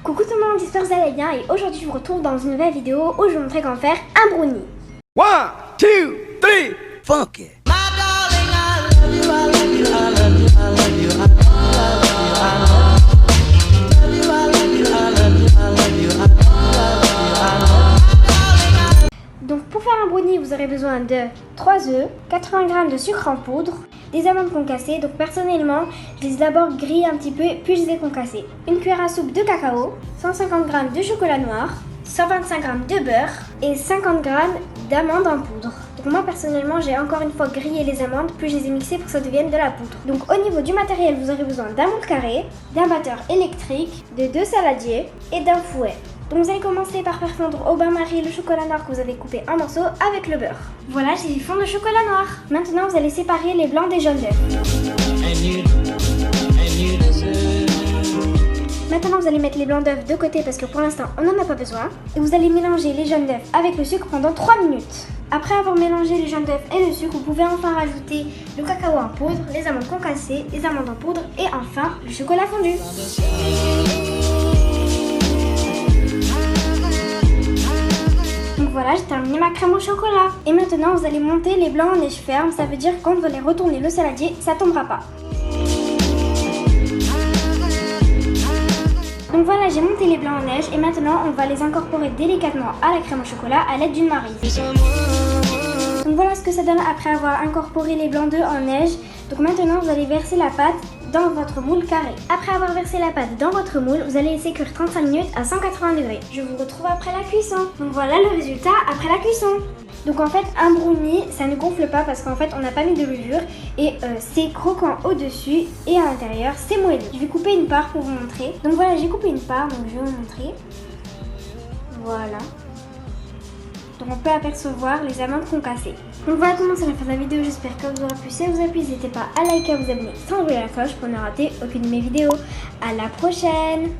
Coucou tout le monde, j'espère que vous allez bien et aujourd'hui je vous retrouve dans une nouvelle vidéo où je vais vous montrer comment faire un brownie. 1, 2, 3, funky. Donc pour faire un brownie, vous aurez besoin de 3 œufs, 80 g de sucre en poudre, des amandes concassées. Donc personnellement, je les ai d'abord grillées un petit peu, puis je les ai concassées. Une cuillère à soupe de cacao, 150 g de chocolat noir, 125 g de beurre et 50 g d'amandes en poudre. Donc moi personnellement, j'ai encore une fois grillé les amandes, puis je les ai mixées pour que ça devienne de la poudre. Donc au niveau du matériel, vous aurez besoin d'un moule carré, d'un batteur électrique, de 2 saladiers et d'un fouet. Donc vous allez commencer par faire fondre au bain-marie le chocolat noir que vous avez coupé en morceaux avec le beurre. Voilà, j'ai fait fondre le chocolat noir. Maintenant, vous allez séparer les blancs des jaunes d'œufs. Maintenant, vous allez mettre les blancs d'œufs de côté parce que pour l'instant, on n'en a pas besoin. Et vous allez mélanger les jaunes d'œufs avec le sucre pendant 3 minutes. Après avoir mélangé les jaunes d'œufs et le sucre, vous pouvez enfin rajouter le cacao en poudre, les amandes concassées, les amandes en poudre et enfin le chocolat fondu. Donc voilà, j'ai terminé ma crème au chocolat. Et maintenant, vous allez monter les blancs en neige ferme. Ça veut dire que quand vous allez retourner le saladier, ça tombera pas. Donc voilà, j'ai monté les blancs en neige et maintenant, on va les incorporer délicatement à la crème au chocolat à l'aide d'une maryse. Donc voilà ce que ça donne après avoir incorporé les blancs d'œufs en neige. Donc maintenant, vous allez verser la pâte dans votre moule carré. Après avoir versé la pâte dans votre moule, vous allez laisser cuire 35 minutes à 180 degrés. Je vous retrouve après la cuisson. Donc voilà le résultat après la cuisson. Donc en fait, un brownie, ça ne gonfle pas parce qu'en fait, on n'a pas mis de levure et c'est croquant au-dessus et à l'intérieur, c'est moelleux. Je vais couper une part pour vous montrer. Donc voilà, j'ai coupé une part, donc je vais vous montrer. Voilà. Donc on peut apercevoir les amandes concassées. Donc voilà tout le monde, c'est la fin de la vidéo, j'espère que vous aura plu. Si ça vous a plu, n'hésitez pas à liker, à vous abonner sans oublier la cloche pour ne rater aucune de mes vidéos. À la prochaine!